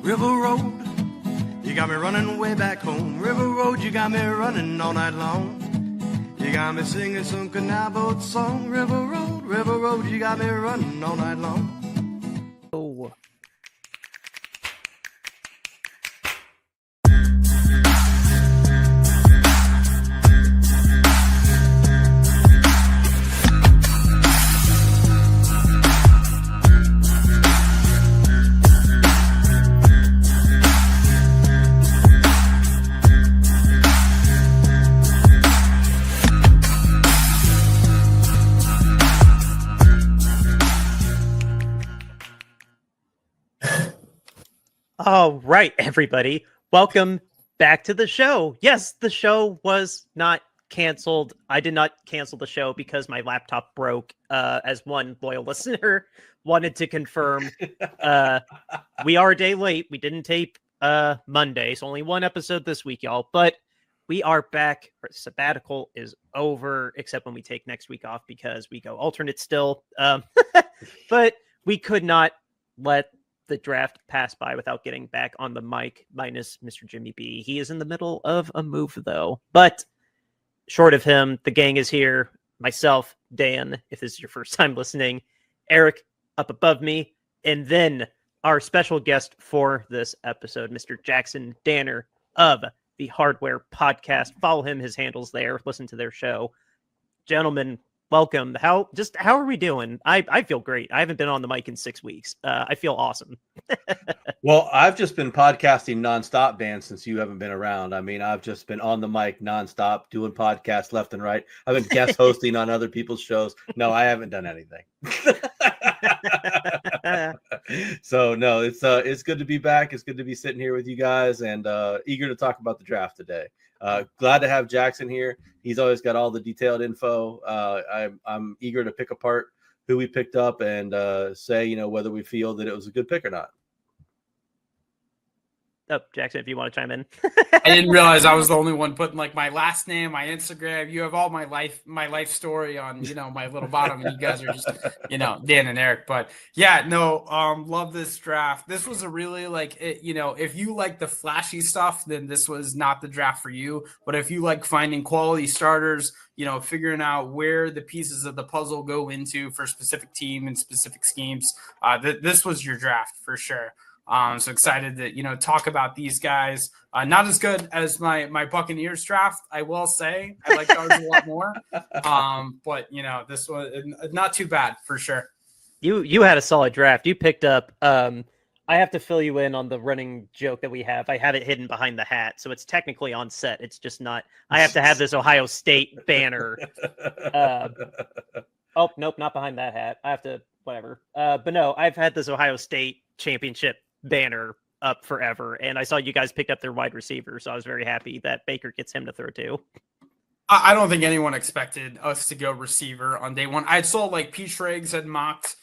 River Road, you got me running way back home. River Road, you got me running all night long. You got me singing some canal boat song. River Road, you got me running all night long. Oh. All right, everybody. Welcome back to the show. Yes, the show was not canceled. I did not cancel the show because my laptop broke, as one loyal listener wanted to confirm. We are a day late. We didn't tape Monday, so only one episode this week, y'all. But we are back. Our sabbatical is over, except when we take next week off because we go alternate still. But we could not let the draft pass by without getting back on the mic, minus Mr. Jimmy B. He is in the middle of a move, though. But short of him, the gang is here. Myself, Dan, if this is your first time listening, Eric up above me, and then our special guest for this episode, Mr. Jackson Danner of the Hardware Podcast. Follow him, his handles there. Listen to their show. Gentlemen, welcome. How are we doing? I feel great. I haven't been on the mic in 6 weeks. I feel awesome. Well, I've just been podcasting nonstop, Dan, since you haven't been around. I mean, I've just been on the mic nonstop, doing podcasts left and right. I've been guest hosting on other people's shows. No, I haven't done anything. So no, it's good to be back. It's good to be sitting here with you guys and eager to talk about the draft today. Glad to have Jackson here. He's always got all the detailed info. I'm eager to pick apart who we picked up and say, whether we feel that it was a good pick or not. Oh, Jackson, if you want to chime in. I didn't realize I was the only one putting like my last name, my Instagram. You have all my life story on, my little bottom, and you guys are just, Dan and Eric. But yeah, no, love this draft. This was a really if you like the flashy stuff, then this was not the draft for you. But if you like finding quality starters, figuring out where the pieces of the puzzle go into for a specific team and specific schemes, this was your draft for sure. So excited to, talk about these guys. Not as good as my Buccaneers draft, I will say. I like ours a lot more. But, this was not too bad for sure. You had a solid draft. You picked up, I have to fill you in on the running joke that we have. I have it hidden behind the hat, so it's technically on set. It's just not. I have to have this Ohio State banner. Oh, nope, not behind that hat. I have to, whatever. But no, I've had this Ohio State championship banner up forever, and I saw you guys picked up their wide receiver, so I was very happy that Baker gets him to throw to. I don't think anyone expected us to go receiver on day one. I saw Pete Schrags had mocked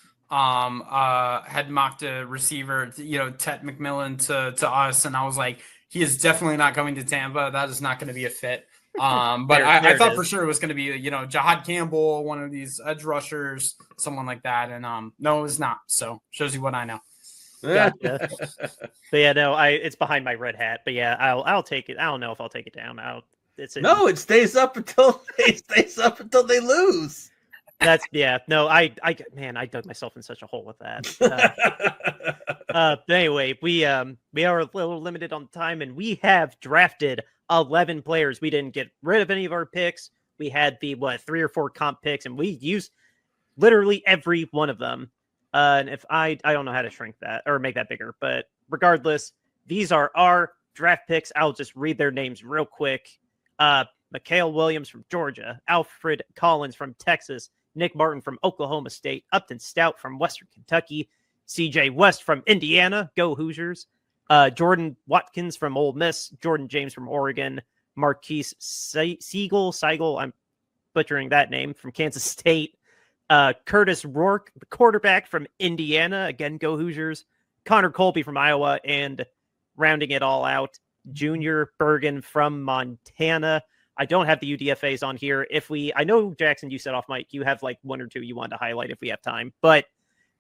a receiver, Ted McMillan to us, and I was like, he is definitely not coming to Tampa. That is not going to be a fit. But I thought for sure it was going to be, Jahad Campbell, one of these edge rushers, someone like that, and no, it was not. So shows you what I know. Gotcha. But yeah, no, it's behind my red hat. But yeah, I'll take it. I don't know if I'll take it down. It stays up until they lose. That's no, I dug myself in such a hole with that. But anyway, we are a little limited on time, and we have drafted 11 players. We didn't get rid of any of our picks. We had the 3 or 4 comp picks, and we used literally every one of them. And if I don't know how to shrink that or make that bigger, but regardless, these are our draft picks. I'll just read their names real quick. Mikhail Williams from Georgia, Alfred Collins from Texas, Nick Martin from Oklahoma State, Upton Stout from Western Kentucky, CJ West from Indiana, go Hoosiers, Jordan Watkins from Ole Miss, Jordan James from Oregon, Marquise Siegel, I'm butchering that name, from Kansas State, Curtis Rourke, the quarterback from Indiana, again, go Hoosiers, Connor Colby from Iowa, and rounding it all out, Junior Bergen from Montana. I don't have the UDFAs on here. I know, Jackson, you said off mic, you have 1 or 2 you wanted to highlight if we have time, but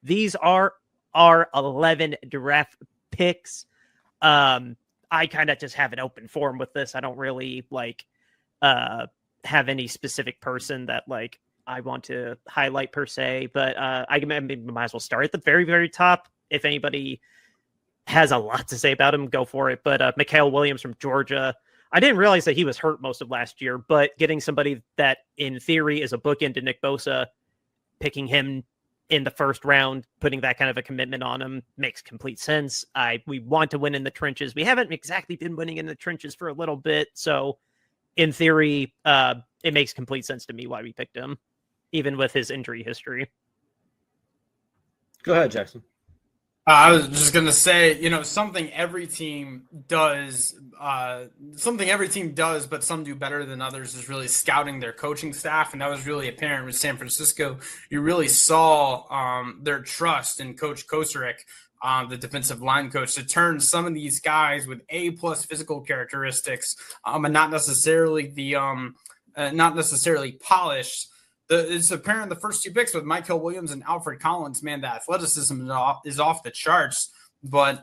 these are our 11 draft picks. I kind of just have an open forum with this. I don't really like have any specific person that like I want to highlight per se, but I might as well start at the very, very top. If anybody has a lot to say about him, go for it. But Mikael Williams from Georgia, I didn't realize that he was hurt most of last year, but getting somebody that in theory is a bookend to Nick Bosa, picking him in the first round, putting that kind of a commitment on him makes complete sense. We want to win in the trenches. We haven't exactly been winning in the trenches for a little bit. So in theory, it makes complete sense to me why we picked him, even with his injury history. Go ahead, Jackson. I was just going to say, something every team does, but some do better than others, is really scouting their coaching staff. And that was really apparent with San Francisco. You really saw their trust in Coach Kosarik, the defensive line coach, to turn some of these guys with A-plus physical characteristics and not necessarily polished. It's apparent the first two picks with Mikael Williams and Alfred Collins, man, the athleticism is off the charts, but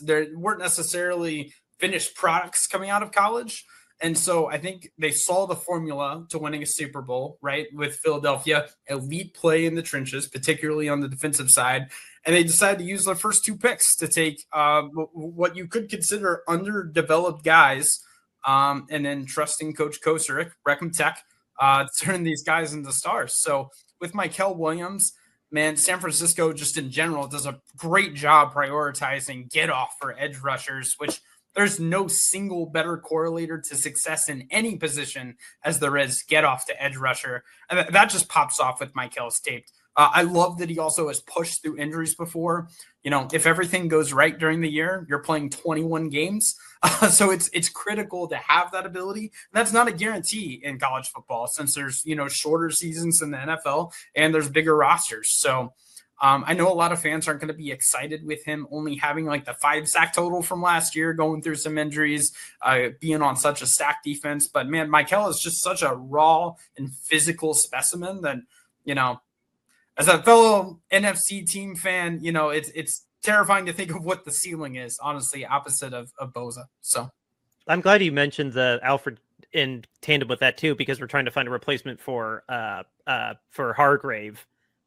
there weren't necessarily finished products coming out of college. And so I think they saw the formula to winning a Super Bowl, right, with Philadelphia, elite play in the trenches, particularly on the defensive side. And they decided to use their first two picks to take what you could consider underdeveloped guys, and then trusting Coach Kosarik, Reckham Tech, turning these guys into stars. So with Mikael Williams, man, San Francisco just in general does a great job prioritizing get off for edge rushers, which there's no single better correlator to success in any position as there is get off to edge rusher. And that just pops off with Mikael's tape. I love that he also has pushed through injuries before. If everything goes right during the year, you're playing 21 games. So it's critical to have that ability. That's not a guarantee in college football, since there's, shorter seasons in the NFL and there's bigger rosters. So I know a lot of fans aren't going to be excited with him only having like the 5 sack total from last year, going through some injuries, being on such a stacked defense. But man, Mikael is just such a raw and physical specimen that, as a fellow NFC team fan, it's terrifying to think of what the ceiling is, honestly, opposite of Bosa. So I'm glad you mentioned the Alfred in tandem with that too, because we're trying to find a replacement for Hargrave.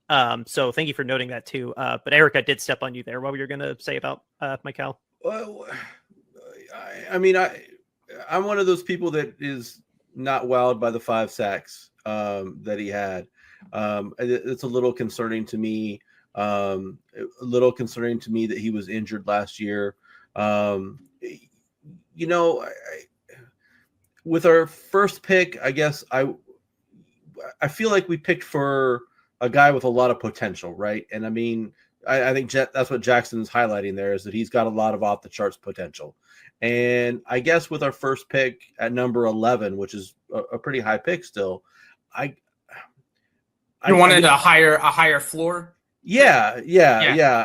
So thank you for noting that too. But Eric, I did step on you there. What were you going to say about Mikael? Well, I'm one of those people that is not wowed by the 5 sacks that he had. It's a little concerning to me. That he was injured last year. With our first pick, I guess I feel like we picked for a guy with a lot of potential, right? And I mean, I think that's what Jackson's highlighting there, is that he's got a lot of off the charts potential. And I guess with our first pick at number 11, which is a pretty high pick still, I wanted a higher floor. Yeah.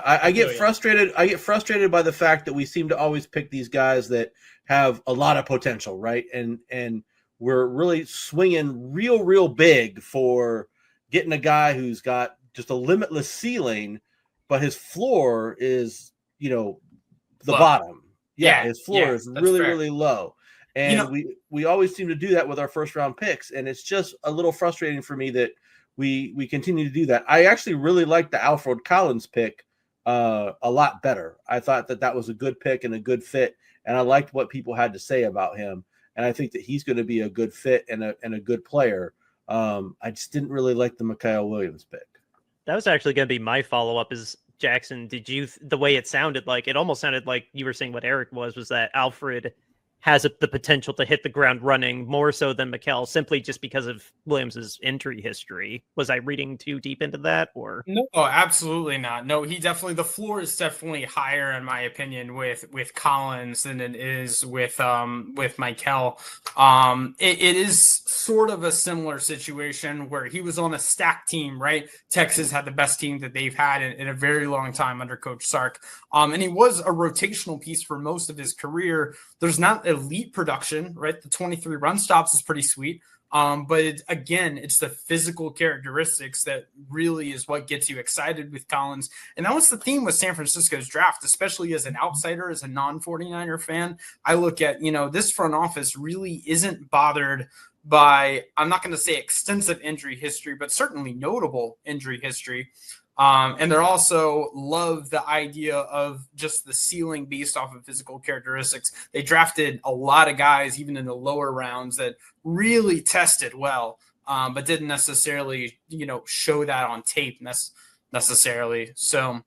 I get frustrated. I get frustrated by the fact that we seem to always pick these guys that have a lot of potential, right? And we're really swinging real big for getting a guy who's got just a limitless ceiling, but his floor is, the bottom. Yeah, his floor is really low. And we always seem to do that with our first round picks, and it's just a little frustrating for me that we continue to do that. I actually really like the Alfred Collins pick a lot better. I thought that was a good pick and a good fit, and I liked what people had to say about him. And I think that he's going to be a good fit and a good player. I just didn't really like the Mikael Williams pick. That was actually going to be my follow-up. Is Jackson, the way it sounded like, it almost sounded like you were saying what Eric was that Alfred has the potential to hit the ground running more so than Mikael, simply just because of Williams's injury history. Was I reading too deep into that, or? No, absolutely not. No, the floor is definitely higher in my opinion with Collins than it is with Mikael. It is sort of a similar situation where he was on a stacked team, right? Texas had the best team that they've had in a very long time under Coach Sark. And he was a rotational piece for most of his career. There's not elite production, right? The 23 run stops is pretty sweet. But again, it's the physical characteristics that really is what gets you excited with Collins. And that was the theme with San Francisco's draft, especially as an outsider, as a non-49er fan. I look at, this front office really isn't bothered by, I'm not going to say extensive injury history, but certainly notable injury history. And they're also love the idea of just the ceiling based off of physical characteristics. They drafted a lot of guys, even in the lower rounds, that really tested well, but didn't necessarily, show that on tape necessarily. So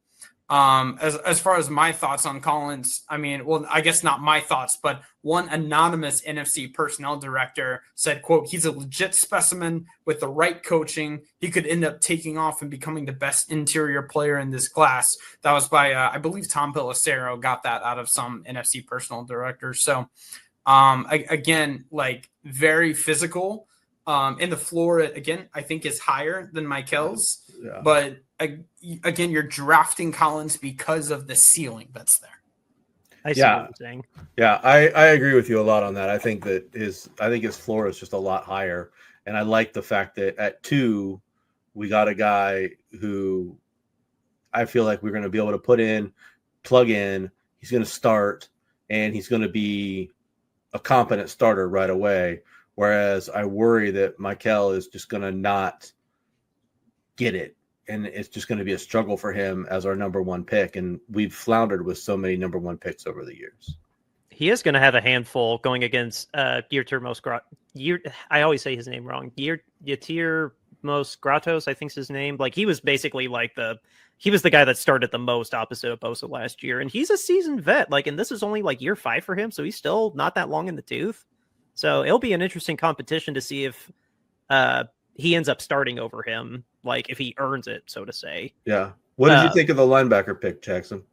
as far as my thoughts on Collins, I guess not my thoughts, but one anonymous NFC personnel director said, quote, he's a legit specimen with the right coaching. He could end up taking off and becoming the best interior player in this class. That was by, I believe Tom Pelissero got that out of some NFC personnel director. So again, like very physical, and the floor, again, I think is higher than Mikel's, but again, you're drafting Collins because of the ceiling that's there. I see what you're saying. Yeah, I agree with you a lot on that. I think his floor is just a lot higher. And I like the fact that at 2, we got a guy who I feel like we're going to be able to plug in. He's going to start, and he's going to be a competent starter right away. Whereas I worry that Mikel is just going to not get it. And it's just going to be a struggle for him as our number 1 pick. And we've floundered with so many number 1 picks over the years. He is going to have a handful going against I always say his name wrong. Yetur Mos-Gratos, I think is his name. Like he was basically he was the guy that started the most opposite of Bosa last year. And he's a seasoned vet. And this is only year 5 for him. So he's still not that long in the tooth. So it'll be an interesting competition to see if he ends up starting over him, if he earns it, so to say. Yeah. What did you think of the linebacker pick, Jackson?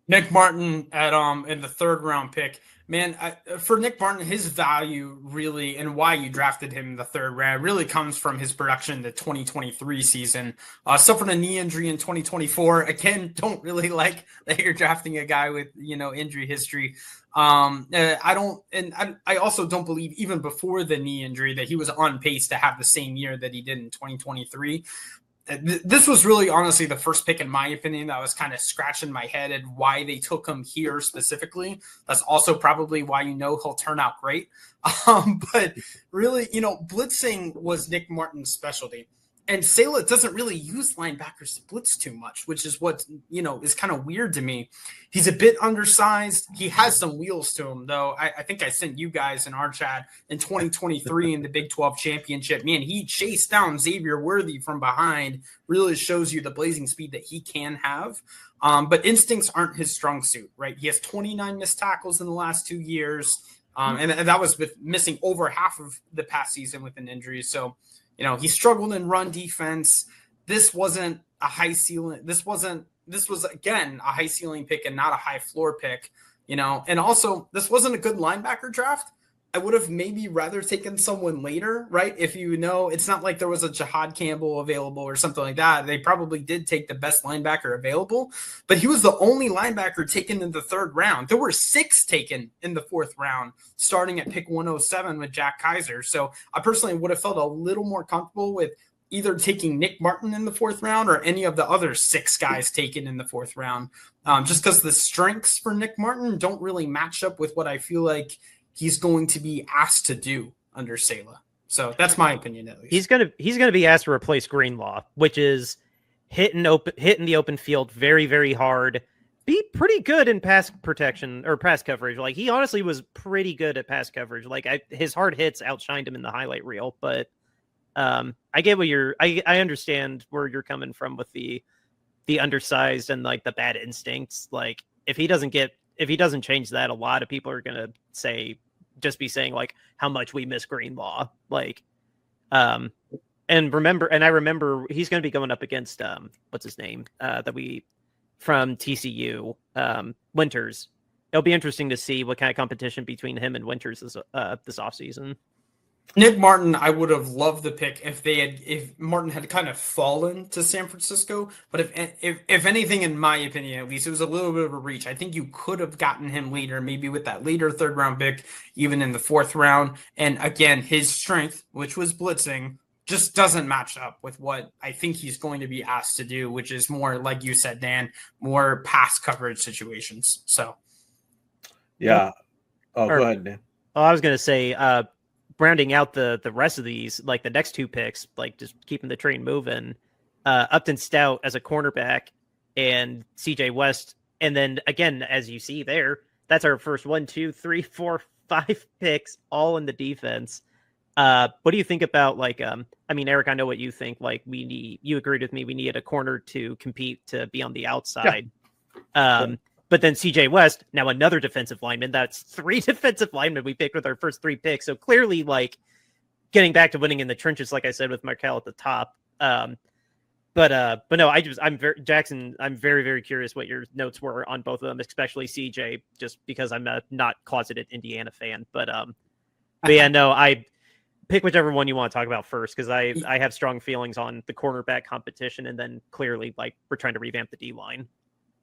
Nick Martin at in the 3rd round pick. Man, for Nick Martin, his value really and why you drafted him in the 3rd round really comes from his production in the 2023 season. Suffered a knee injury in 2024. Again, don't really like that you're drafting a guy with, injury history. I also don't believe even before the knee injury that he was on pace to have the same year that he did in 2023. This was really honestly the first pick, in my opinion, that was kind of scratching my head at why they took him here specifically. That's also probably why, he'll turn out great. But really, blitzing was Nick Martin's specialty. And Saleh doesn't really use linebackers to blitz too much, which is what, is kind of weird to me. He's a bit undersized. He has some wheels to him, though. I think I sent you guys in our chat in 2023 in the Big 12 championship. Man, he chased down Xavier Worthy from behind. Really shows you the blazing speed that he can have. But instincts aren't his strong suit, right? He has 29 missed tackles in the last 2 years. And that was with missing over half of the past season with an injury. So, he struggled in run defense. This wasn't a high ceiling. This was, again, a high ceiling pick and not a high floor pick, and also this wasn't a good linebacker draft. I would have maybe rather taken someone later, right? If it's not like there was a Jahad Campbell available or something like that. They probably did take the best linebacker available, but he was the only linebacker taken in the 3rd round. There were 6 taken in the 4th round, starting at pick 107 with Jack Kaiser. So I personally would have felt a little more comfortable with either taking Nick Martin in the 4th round or any of the other 6 guys taken in the 4th round, just because the strengths for Nick Martin don't really match up with what I feel like he's going to be asked to do under Saleh. So that's my opinion, at least. He's gonna be asked to replace Greenlaw, which is hitting the open field very, very hard. Be pretty good in pass protection or pass coverage. He honestly was pretty good at pass coverage. His hard hits outshined him in the highlight reel. But I get what I understand where you're coming from with the undersized and the bad instincts. If he doesn't change that, a lot of people are gonna be saying how much we miss Greenlaw. And I remember he's going to be going up against what's his name from TCU, Winters. It'll be interesting to see what kind of competition between him and Winters is this offseason. Nick Martin, I would have loved the pick if Martin had kind of fallen to San Francisco. But if anything, in my opinion, at least, it was a little bit of a reach. I think you could have gotten him later, maybe with that later third round pick, even in the fourth round. And again, his strength, which was blitzing, just doesn't match up with what I think he's going to be asked to do, which is more, like you said, Dan, more pass coverage situations. So, yeah. Oh, go ahead, Dan. Oh, I was going to say, rounding out the rest of these, like the next two picks, like just keeping the train moving, Upton Stout as a cornerback and CJ West. And then again, as you see there, that's our first 1, 2, 3, 4, 5 picks, all in the defense. What do you think about, like, I mean, Eric, I know what you think. Like, you agreed with me. We needed a corner to compete, to be on the outside. Yeah. But then CJ West, now another defensive lineman. That's 3 defensive linemen we picked with our first 3 picks. So clearly, like, getting back to winning in the trenches, like I said, with Markel at the top. But no, Jackson, I'm very, very curious what your notes were on both of them, especially CJ, just because I'm a not closeted Indiana fan. But yeah, no, I pick whichever one you want to talk about first, because I have strong feelings on the cornerback competition, and then clearly, like, we're trying to revamp the D line.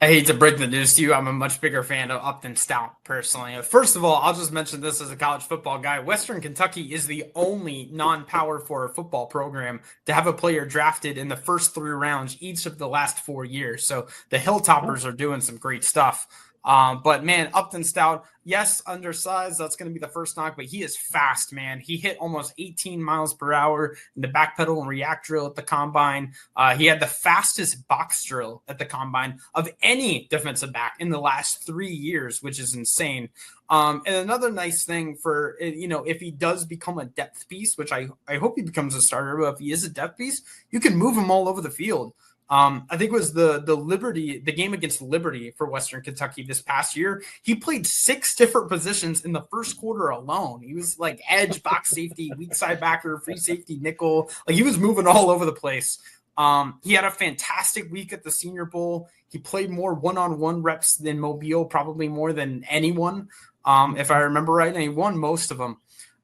I hate to break the news to you. I'm a much bigger fan of Upton Stout, personally. First of all, I'll just mention this as a college football guy. Western Kentucky is the only non-Power 4 football program to have a player drafted in the first 3 rounds each of the last 4 years. So the Hilltoppers are doing some great stuff. But man, Upton Stout, yes, undersized. That's going to be the first knock, but he is fast, man. He hit almost 18 miles per hour in the backpedal and react drill at the combine. He had the fastest box drill at the combine of any defensive back in the last 3 years, which is insane. And another nice thing for, if he does become a depth piece, which I hope he becomes a starter, but if he is a depth piece, you can move him all over the field. I think it was the game against Liberty for Western Kentucky this past year. He played 6 different positions in the first quarter alone. He was like edge, box safety, weak side backer, free safety, nickel. Like, he was moving all over the place. He had a fantastic week at the Senior Bowl. He played more one-on-one reps than Mobile, probably more than anyone, if I remember right, and he won most of them.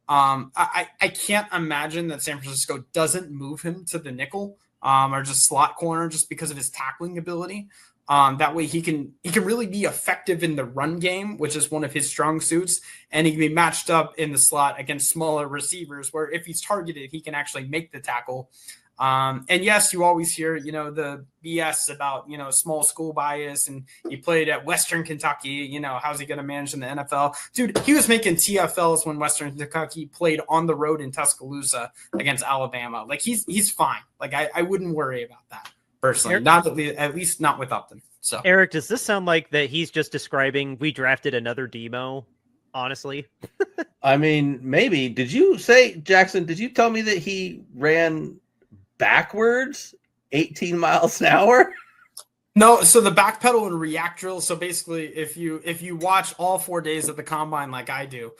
I can't imagine that San Francisco doesn't move him to the nickel. Or just slot corner, just because of his tackling ability. That way he can really be effective in the run game, which is one of his strong suits, and he can be matched up in the slot against smaller receivers, where if he's targeted, he can actually make the tackle. And yes, you always hear, the BS about, small school bias, and he played at Western Kentucky, how's he going to manage in the NFL? Dude, he was making TFLs when Western Kentucky played on the road in Tuscaloosa against Alabama. Like, he's fine. Like, I wouldn't worry about that personally, at least not with Upton. So, Eric, does this sound like that he's just describing we drafted another demo? Honestly, I mean, maybe. Did you say, Jackson, did you tell me that he ran backwards 18 miles an hour? No, so the backpedal and react drill. So basically, if you watch all 4 days of the combine like I do,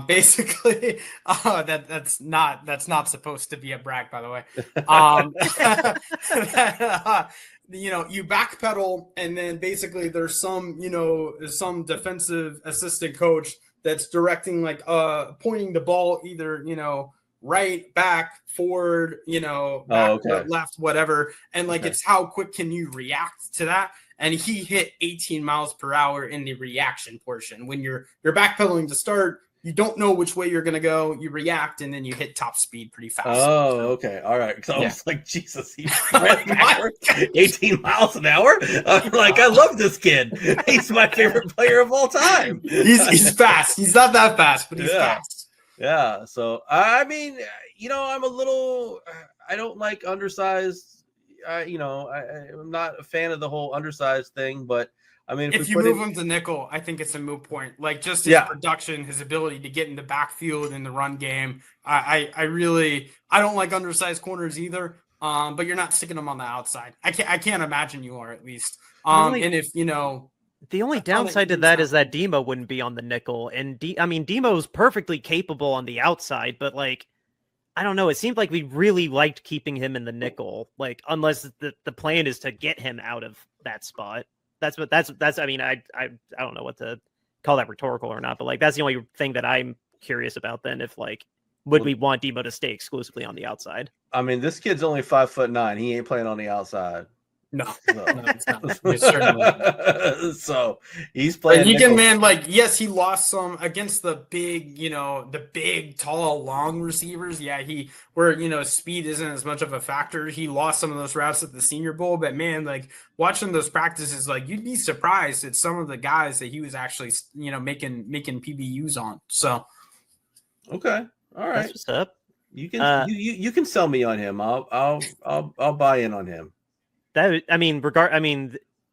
basically that's not supposed to be a brag, by the way. You backpedal, and then basically there's some defensive assistant coach that's directing, like, pointing the ball either right, back, forward, back, left, whatever. And it's how quick can you react to that? And he hit 18 miles per hour in the reaction portion. When you're backpedaling to start, you don't know which way you're going to go. You react, and then you hit top speed pretty fast. Oh, okay. All right. So I was like, Jesus, he ran backwards 18 miles an hour? I'm like, I love this kid. He's my favorite player of all time. He's fast. He's not that fast, but he's fast. Yeah, so I mean, I'm a little. I don't like undersized. I'm not a fan of the whole undersized thing. But I mean, if you move him to nickel, I think it's a moot point. Like, just his production, his ability to get in the backfield in the run game. I don't like undersized corners either. But you're not sticking them on the outside. I can't imagine you are, at least. And if the only downside to that is that Demo wouldn't be on the nickel, and Demo's perfectly capable on the outside, but like, I don't know. It seemed like we really liked keeping him in the nickel, like, unless the plan is to get him out of that spot. That's. I mean, I don't know what to call that, rhetorical or not, but like, that's the only thing that I'm curious about. Then, if like would we want Debo to stay exclusively on the outside? I mean, this kid's only 5'9". He ain't playing on the outside. No, So, no, it's not. It's certainly so he's but playing. he nickel. can, man, like, yes, he lost some against the big, the big, tall, long receivers. Yeah, where speed isn't as much of a factor. He lost some of those routes at the Senior Bowl, but man, like watching those practices, like you'd be surprised at some of the guys that he was actually, making PBUs on. So, Okay, all right, That's what's up. you can you can sell me on him. I'll buy in on him.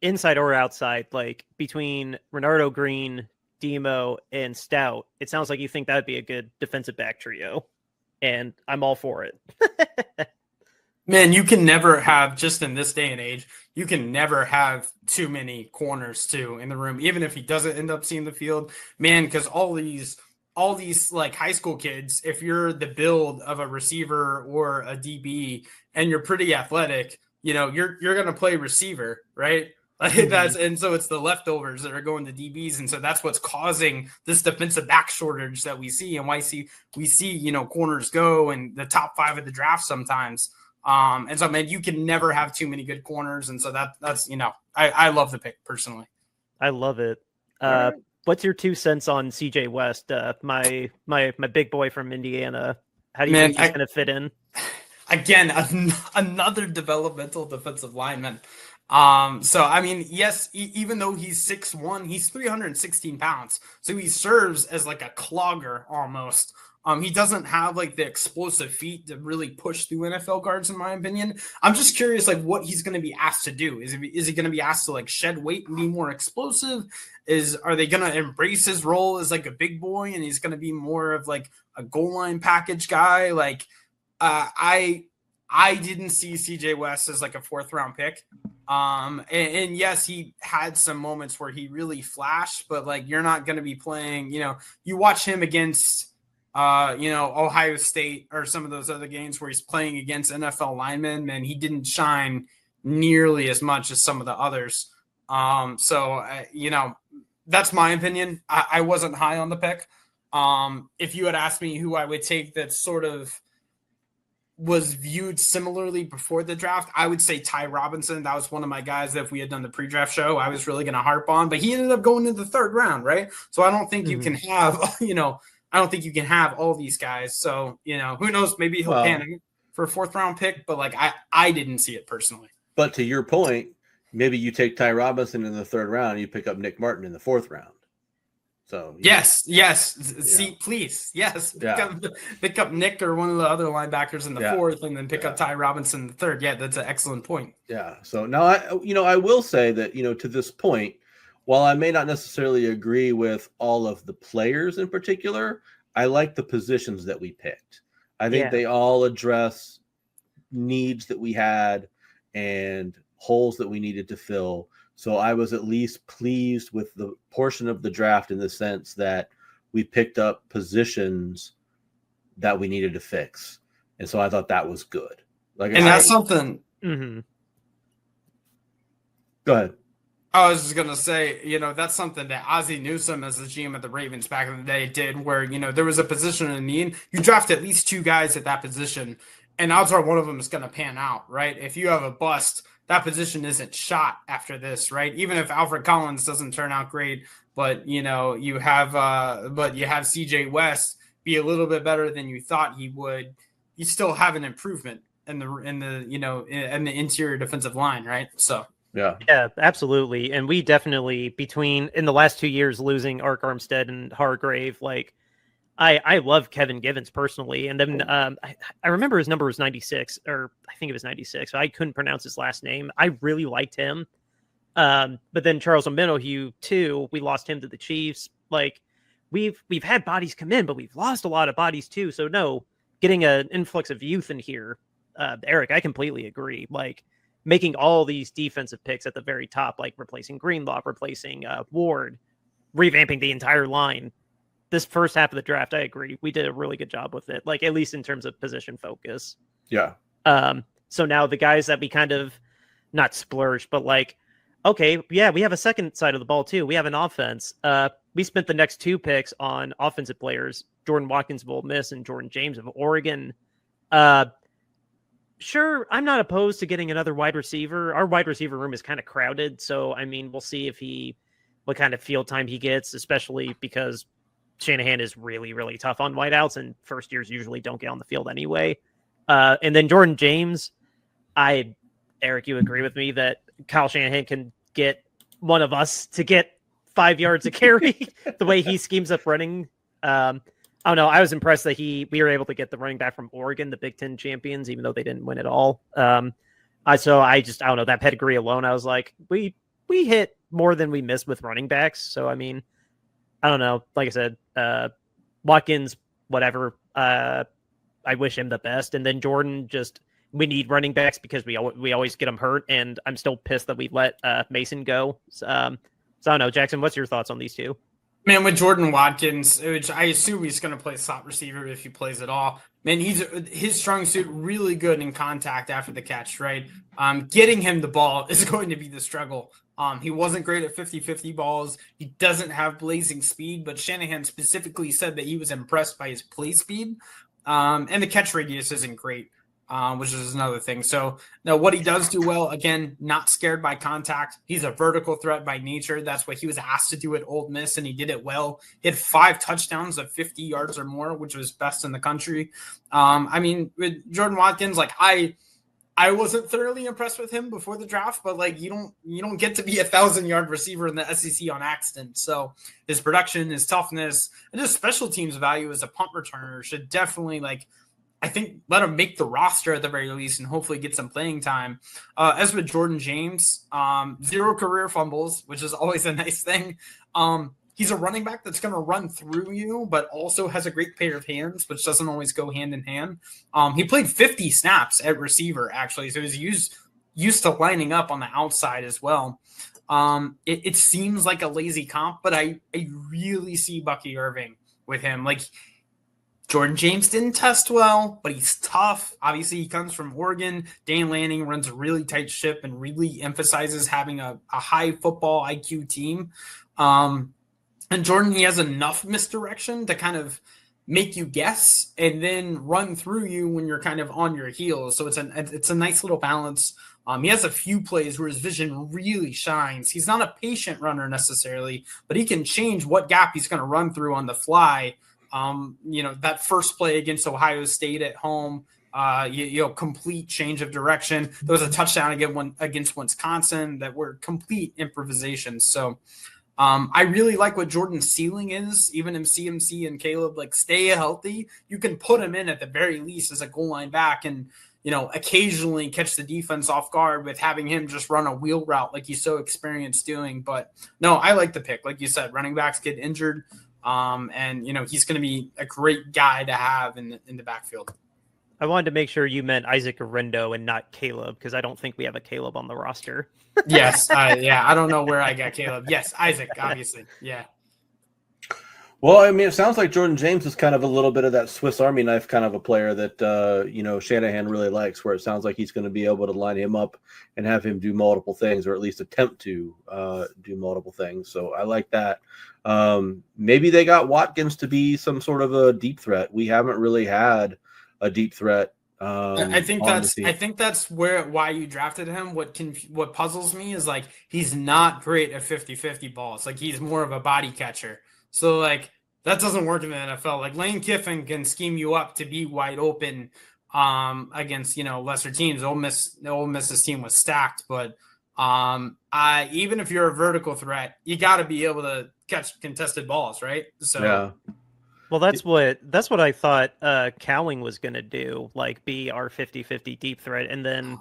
Inside or outside, like between Renardo Green, Demo, and Stout, it sounds like you think that would be a good defensive back trio, and I'm all for it. man, you can never have, just in this day and age, you can never have too many corners too in the room, even if he doesn't end up seeing the field, man, because all these like high school kids, if you're the build of a receiver or a DB and you're pretty athletic, you're going to play receiver, right? Like and so it's the leftovers that are going to DBs. And so that's what's causing this defensive back shortage that we see, and why we see, corners go in the top 5 of the draft sometimes. And so, man, you can never have too many good corners. And so that's, I love the pick personally. I love it. Right. What's your 2 cents on CJ West? My big boy from Indiana. How do you Man, think he's going to fit in? Again, another developmental defensive lineman. So I mean, yes, even though he's 6'1", he's 316 pounds. So he serves as like a clogger almost. He doesn't have like the explosive feet to really push through NFL guards, in my opinion. I'm just curious, like, what he's going to be asked to do. Is he going to be asked to like shed weight and be more explosive? Are they going to embrace his role as like a big boy, and he's going to be more of like a goal line package guy? Like, I didn't see CJ West as like a 4th round pick. And yes, he had some moments where he really flashed, but like, you're not going to be playing, you watch him against, Ohio State or some of those other games where he's playing against NFL linemen, and he didn't shine nearly as much as some of the others. That's my opinion. I wasn't high on the pick. If you had asked me who I would take that sort of was viewed similarly before the draft, I would say Ty Robinson. That was one of my guys that if we had done the pre-draft show, I was really going to harp on, but he ended up going in the 3rd round, right? So I don't think you can have, I don't think you can have all these guys. So, who knows, maybe he'll pan out for a 4th round pick, but like, I didn't see it personally. But to your point, maybe you take Ty Robinson in the 3rd round, and you pick up Nick Martin in the 4th round. So yes. See, please, yes. Pick up Nick or one of the other linebackers in the 4th, and then pick up Ty Robinson in the 3rd. Yeah, that's an excellent point. Yeah. So now I will say that to this point, while I may not necessarily agree with all of the players in particular, I like the positions that we picked. I think they all address needs that we had and holes that we needed to fill. So I was at least pleased with the portion of the draft in the sense that we picked up positions that we needed to fix. And so I thought that was good. That's something. Mm-hmm. Go ahead. I was just going to say, that's something that Ozzie Newsome as the GM of the Ravens back in the day did, where, there was a position in need. You draft at least 2 guys at that position, and odds are one of them is going to pan out, right? If you have a bust, that position isn't shot after this, right? Even if Alfred Collins doesn't turn out great, but you have CJ West be a little bit better than you thought he would, you still have an improvement in the interior defensive line, right? So yeah, absolutely. And we definitely, in the last 2 years, losing Ark Armstead and Hargrave, like I love Kevin Givens personally. And then I remember his number was 96, or I think it was 96. I couldn't pronounce his last name. I really liked him. But then Charles Omenohue too, we lost him to the Chiefs. Like we've had bodies come in, but we've lost a lot of bodies too. So no, getting an influx of youth in here, Eric, I completely agree. Like making all these defensive picks at the very top, like replacing Greenlaw, replacing Ward, revamping the entire line. This first half of the draft, I agree. We did a really good job with it, like at least in terms of position focus. Yeah. So now the guys that we kind of not splurged, but like, okay, yeah, we have a second side of the ball too. We have an offense. We spent the next 2 picks on offensive players. Jordan Watkins of Ole Miss and Jordan James of Oregon. Sure, I'm not opposed to getting another wide receiver. Our wide receiver room is kind of crowded, so I mean, we'll see what kind of field time he gets, especially because Shanahan is really, really tough on wideouts, and first years usually don't get on the field anyway. And then Jordan James, Eric, you agree with me that Kyle Shanahan can get one of us to get 5 yards of carry the way he schemes up running. I don't know. I was impressed that we were able to get the running back from Oregon, the Big Ten champions, even though they didn't win at all. So I don't know, that pedigree alone, I was like, we hit more than we missed with running backs. So, I mean, I don't know. Like I said, Watkins, whatever. I wish him the best. And then Jordan, we need running backs because we always get them hurt. And I'm still pissed that we let Mason go. So I don't know. Jackson, what's your thoughts on these two? Man, with Jordan Watkins, which I assume he's going to play slot receiver if he plays at all. Man, his strong suit really good in contact after the catch, right? Getting him the ball is going to be the struggle. He wasn't great at 50-50 balls. He doesn't have blazing speed, but Shanahan specifically said that he was impressed by his play speed. And the catch radius isn't great, which is another thing. So now what he does do well, again, not scared by contact. He's a vertical threat by nature. That's what he was asked to do at Ole Miss, and he did it well. He had 5 touchdowns of 50 yards or more, which was best in the country. I mean, with Jordan Watkins, like I wasn't thoroughly impressed with him before the draft, but like you don't get to be 1,000-yard receiver in the SEC on accident. So his production, his toughness, and his special teams value as a punt returner should definitely, like, I think, let him make the roster at the very least and hopefully get some playing time. As with Jordan James, 0 career fumbles, which is always a nice thing. He's a running back that's going to run through you, but also has a great pair of hands, which doesn't always go hand in hand. He played 50 snaps at receiver, actually, so he's used to lining up on the outside as well. It seems like a lazy comp, but I really see Bucky Irving with him. Like, Jordan James didn't test well, but he's tough. Obviously, he comes from Oregon. Dan Lanning runs a really tight ship and really emphasizes having a high football IQ team. And Jordan, he has enough misdirection to kind of make you guess and then run through you when you're kind of on your heels. So it's a nice little balance. He has a few plays where his vision really shines. He's not a patient runner necessarily, but he can change what gap he's going to run through on the fly. That first play against Ohio State at home, complete change of direction. There was a touchdown against Wisconsin that were complete improvisations. So I really like what Jordan's ceiling is. Even if CMC and Caleb stay healthy, you can put him in at the very least as a goal line back and, occasionally catch the defense off guard with having him just run a wheel route like he's so experienced doing. But no, I like the pick. Like you said, running backs get injured. And he's going to be a great guy to have in the backfield. I wanted to make sure you meant Isaac Arendo and not Caleb, because I don't think we have a Caleb on the roster. Yes. I don't know where I got Caleb. Yes. Isaac, obviously. Yeah. Well, I mean, it sounds like Jordan James is kind of a little bit of that Swiss Army knife kind of a player that, Shanahan really likes, where it sounds like he's going to be able to line him up and have him do multiple things, or at least attempt to do multiple things. So I like that. Maybe they got Watkins to be some sort of a deep threat. We haven't really had a deep threat. I think that's why you drafted him. What puzzles me is he's not great at 50-50 balls. He's more of a body catcher. So that doesn't work in the NFL. Lane Kiffin can scheme you up to be wide open against lesser teams. Ole Miss's team was stacked, but even if you're a vertical threat, you got to be able to catch contested balls, right? So yeah. Well, that's what I thought Cowling was going to do, be our 50-50 deep threat. And then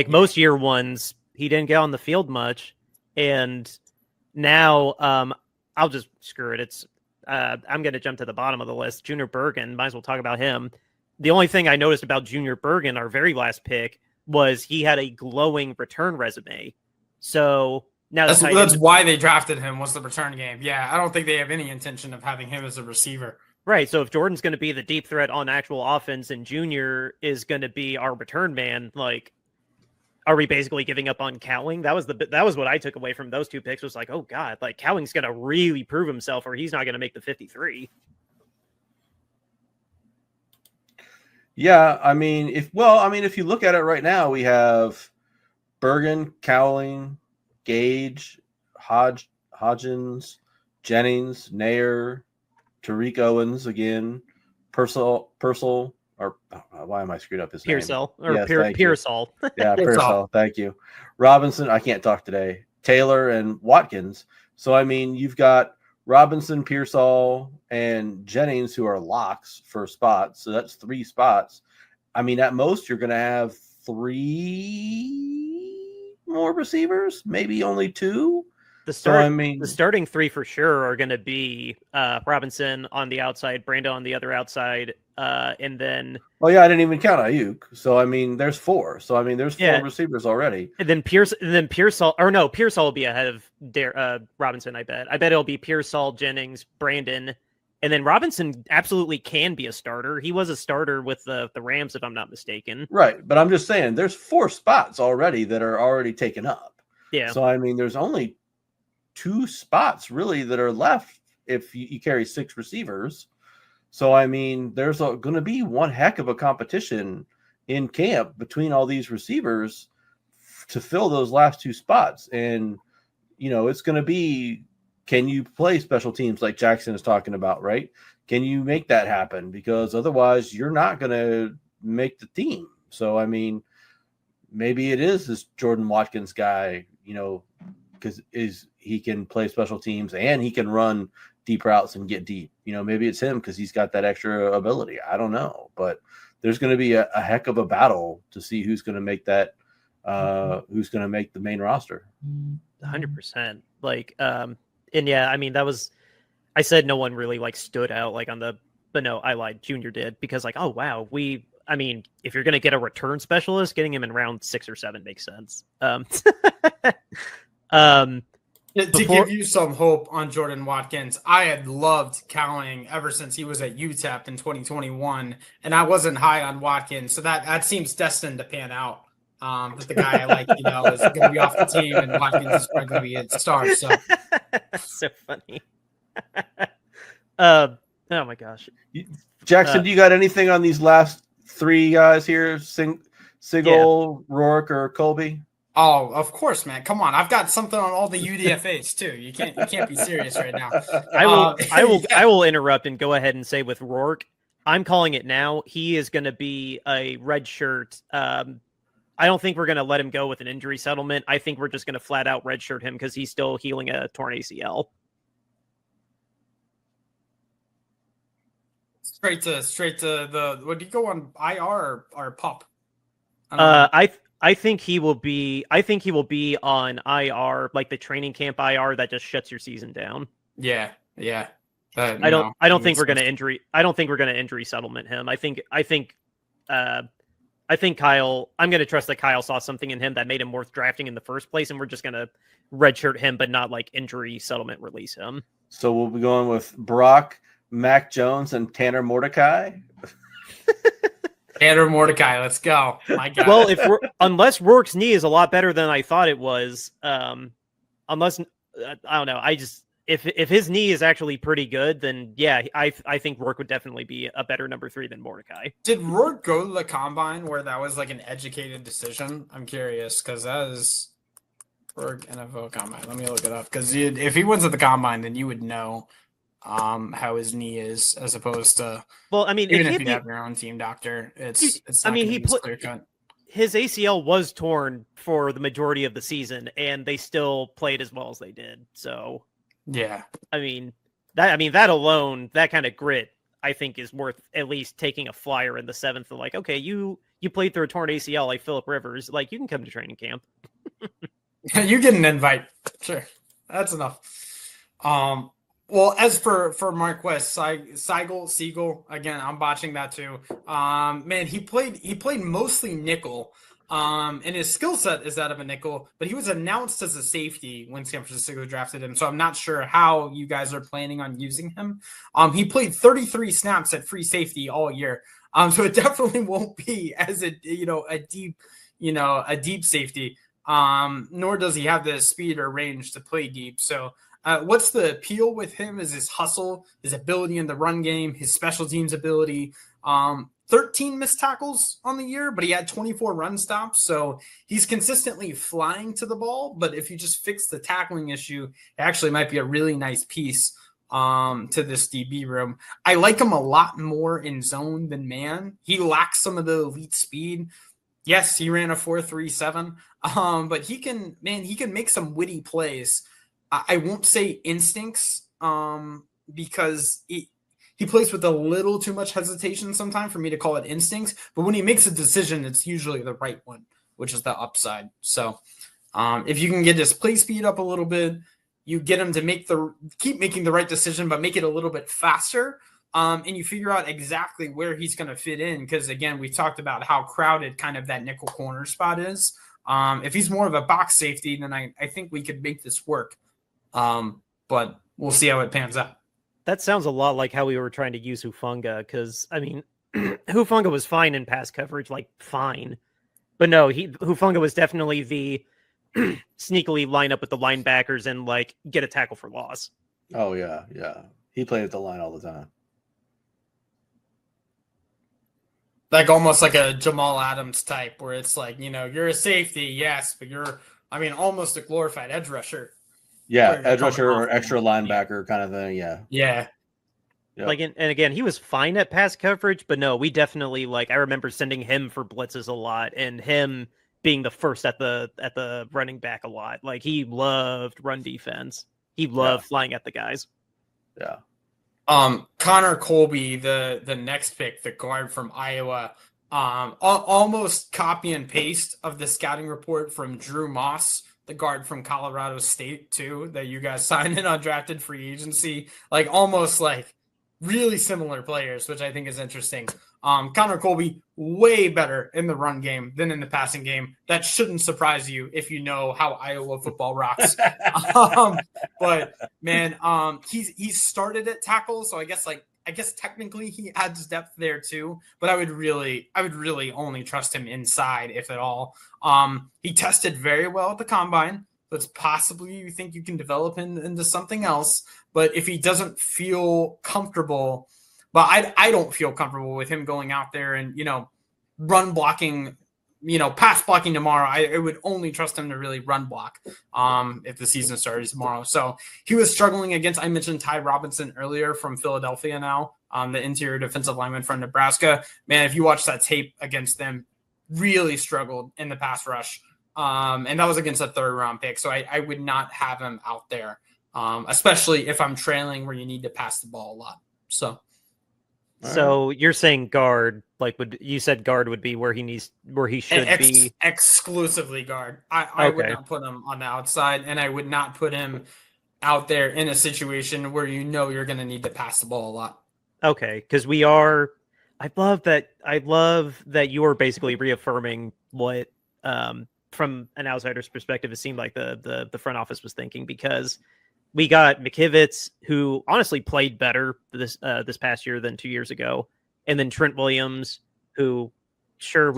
most year ones, he didn't get on the field much. And now I'll just screw it. I'm going to jump to the bottom of the list. Junior Bergen, might as well talk about him. The only thing I noticed about Junior Bergen, our very last pick, was he had a glowing return resume. So now that's why they drafted him, was the return game. Yeah, I don't think they have any intention of having him as a receiver. Right. So if Jordan's going to be the deep threat on actual offense and Junior is going to be our return man, are we basically giving up on Cowling? That was what I took away from those two picks, was oh God, Cowling's going to really prove himself, or he's not going to make the 53. Yeah, I mean, if you look at it right now, we have Bergen, Cowling, Gage, Hodgins, Jennings, Nair, Tariq Owens again, Purcell, or why am I screwed up his name? Pearsall or Yes, thank you. Pearsall. Yeah, Purcell, thank you. Robinson, I can't talk today. Taylor and Watkins. So, I mean, you've got Robinson, Pearsall, and Jennings who are locks for spots. So that's 3 spots. I mean, at most, you're going to have 3 more receivers, maybe only 2. The starting 3 for sure are going to be Robinson on the outside, Brando on the other outside, and then. Well, yeah, I didn't even count Ayuk. So I mean, there's 4. So I mean, there's 4 receivers already. And then Pearsall will be ahead of Robinson. I bet it'll be Pearsall, Jennings, Brandon, and then Robinson absolutely can be a starter. He was a starter with the Rams, if I'm not mistaken. Right, but I'm just saying, there's 4 spots already that are already taken up. Yeah. So I mean, there's only 2 spots really that are left if you carry 6 receivers. So, I mean, there's going to be one heck of a competition in camp between all these receivers to fill those last 2 spots. And, it's going to be, can you play special teams like Jackson is talking about, right? Can you make that happen? Because otherwise you're not going to make the team. So, I mean, maybe it is this Jordan Watkins guy, because he can play special teams and he can run deep routes and get deep. Maybe it's him because he's got that extra ability. I don't know, but there's going to be a heck of a battle to see who's going to make that, who's going to make the main roster. 100%. And yeah, I mean, I said no one really stood out but no, I lied. Junior did because oh wow, I mean, if you're going to get a return specialist, getting him in round 6 or 7 makes sense. To give you some hope on Jordan Watkins, I had loved Cowling ever since he was at UTEP in 2021, and I wasn't high on Watkins, so that seems destined to pan out. That the guy I like, is going to be off the team, and Watkins is probably going to be a star. So, so funny. Oh my gosh, Jackson, do you got anything on these last 3 guys here? Sigel, Rourke, or Colby? Oh, of course, man. Come on. I've got something on all the UDFAs too. You can't be serious right now. I will interrupt and go ahead and say with Rourke, I'm calling it now. He is going to be a red shirt. I don't think we're going to let him go with an injury settlement. I think we're just going to flat out redshirt him because he's still healing a torn ACL. Straight to the. Would you go on IR or PUP? I think he will be on IR, like the training camp IR that just shuts your season down. Yeah. I don't think we're going to injury settlement him. I think Kyle, I'm going to trust that Kyle saw something in him that made him worth drafting in the first place, and we're just going to redshirt him, but not injury settlement release him. So we'll be going with Brock, Mac Jones, and Tanner Mordecai. Tanner Mordecai, let's go. My God. Well, unless Rourke's knee is a lot better than I thought it was, unless I don't know, if his knee is actually pretty good, then yeah, I think Rourke would definitely be a better number 3 than Mordecai. Did Rourke go to the combine where that was an educated decision? I'm curious because that is Rourke NFL combine. Let me look it up because if he went to the combine, then you would know how his knee is as opposed to. Well, I mean, even if you have your own team doctor, it's. I mean, he put clear cut. His ACL was torn for the majority of the season, and they still played as well as they did. So. Yeah. I mean that alone, that kind of grit, I think is worth at least taking a flyer in the 7th of okay, you played through a torn ACL like Phillip Rivers, you can come to training camp. You get an invite. Sure. That's enough. Well, as for Marquez Siegel, again, I'm botching that too. Man, he played mostly nickel. And his skill set is that of a nickel, but he was announced as a safety when San Francisco drafted him. So I'm not sure how you guys are planning on using him. He played 33 snaps at free safety all year. So it definitely won't be as a deep safety. Nor does he have the speed or range to play deep. So what's the appeal with him is his hustle, his ability in the run game, his special teams ability. 13 missed tackles on the year, but he had 24 run stops. So he's consistently flying to the ball. But if you just fix the tackling issue, it actually might be a really nice piece to this DB room. I like him a lot more in zone than man. He lacks some of the elite speed. Yes, he ran a 4.37, but he can make some witty plays. I won't say instincts because he plays with a little too much hesitation sometimes for me to call it instincts. But when he makes a decision, it's usually the right one, which is the upside. So if you can get his play speed up a little bit, you get him to keep making the right decision, but make it a little bit faster. And you figure out exactly where he's going to fit in. Because, again, we talked about how crowded kind of that nickel corner spot is. If he's more of a box safety, then I think we could make this work. But we'll see how it pans out. That sounds a lot like how we were trying to use Hufanga, because, I mean, Hufanga was fine in pass coverage, like, fine. But no, Hufanga was definitely the sneakily line up with the linebackers and, like, get a tackle for loss. Oh, yeah. He played at the line all the time. Like almost like a Jamal Adams type, where it's like, you're a safety, yes, but you're, almost a glorified edge rusher. Yeah, edge rusher or extra linebacker kind of thing. Yeah. Yep. Like, and again, he was fine at pass coverage, but no, we definitely, like, I remember sending him for blitzes a lot, and him being the first at the running back a lot. Like, he loved run defense. He loved flying at the guys. Yeah. Connor Colby, the next pick, the guard from Iowa, almost copy and paste of the scouting report from Drew Moss, the guard from Colorado State too, that you guys signed in undrafted free agency, like almost like really similar players, which I think is interesting. Connor Colby, way better in the run game than in the passing game. That shouldn't surprise you if you know how Iowa football rocks. But man, he's started at tackle, so I guess technically he adds depth there too. But I would really only trust him inside, if at all. He tested very well at the combine. But possibly you think you can develop him into something else. But if he doesn't feel comfortable, but I don't feel comfortable with him going out there and, run blocking, pass blocking tomorrow. I would only trust him to really run block if the season started tomorrow. So he was struggling against, I mentioned Ty Robinson earlier from Philadelphia now, the interior defensive lineman from Nebraska. Man, if you watch that tape against them, really struggled in the pass rush. And that was against a 3rd round pick. So I would not have him out there, especially if I'm trailing where you need to pass the ball a lot. So you're saying guard, like you said guard would be where he should be exclusively guard. I would not put him on the outside, and I would not put him out there in a situation where you're going to need to pass the ball a lot. Okay, because I love that you are basically reaffirming what from an outsider's perspective it seemed like the front office was thinking, because we got McKivitz, who honestly played better this past year than 2 years ago. And then Trent Williams, who, sure,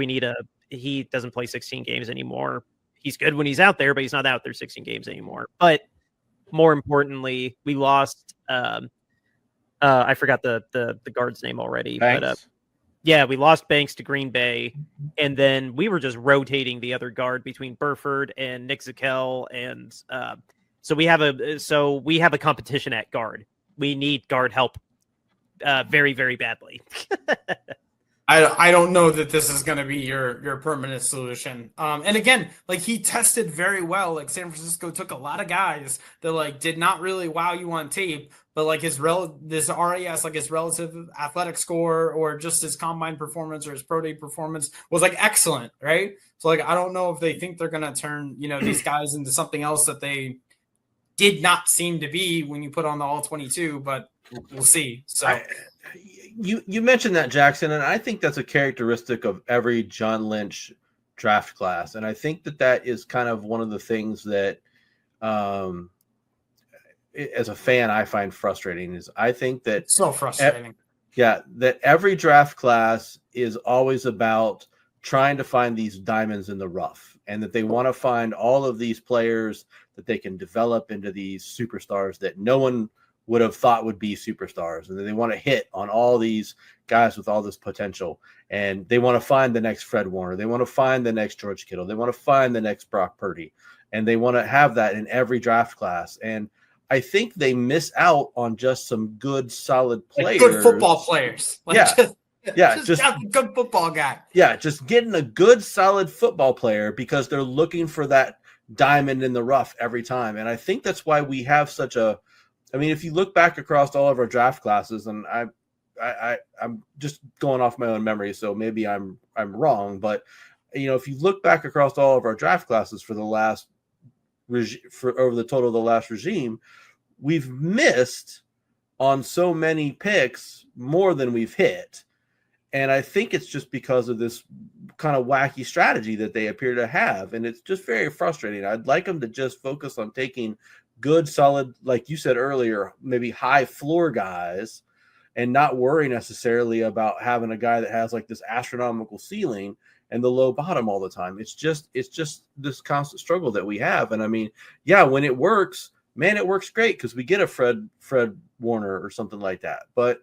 he doesn't play 16 games anymore. He's good when he's out there, but he's not out there 16 games anymore. But more importantly, we lost, I forgot the guard's name already. Banks. But we lost Banks to Green Bay. And then we were just rotating the other guard between Burford and Nick Zakel, and So we have a competition at guard. We need guard help very, very badly. I don't know that this is going to be your permanent solution. And again, like, he tested very well. Like, San Francisco took a lot of guys that like did not really wow you on tape, but like his RAS, like his relative athletic score or just his combine performance or his pro day performance was like excellent, right? So like I don't know if they think they're going to turn these guys into something else that they did not seem to be when you put on the all 22, but we'll see. So you mentioned that, Jackson, and I think that's a characteristic of every John Lynch draft class. And I think that is kind of one of the things that, as a fan, I find frustrating. Is I think that so frustrating. That every draft class is always about trying to find these diamonds in the rough, and that they want to find all of these players that they can develop into these superstars that no one would have thought would be superstars. And then they want to hit on all these guys with all this potential. And they want to find the next Fred Warner. They want to find the next George Kittle. They want to find the next Brock Purdy. And they want to have that in every draft class. And I think they miss out on just some good, solid players. Like good football players. Like just a good football guy. Yeah, just getting a good, solid football player because they're looking for that diamond in the rough every time. And I think that's why we have such a – I mean, if you look back across all of our draft classes, and I'm just going off my own memory, so maybe I'm wrong. But, if you look back across all of our draft classes for the last – over the total of the last regime, we've missed on so many picks more than we've hit. And I think it's just because of this kind of wacky strategy that they appear to have. And it's just very frustrating. I'd like them to just focus on taking good, solid, like you said earlier, maybe high floor guys and not worry necessarily about having a guy that has like this astronomical ceiling and the low bottom all the time. It's just this constant struggle that we have. And I mean, yeah, when it works, man, it works great because we get a Fred Warner or something like that. But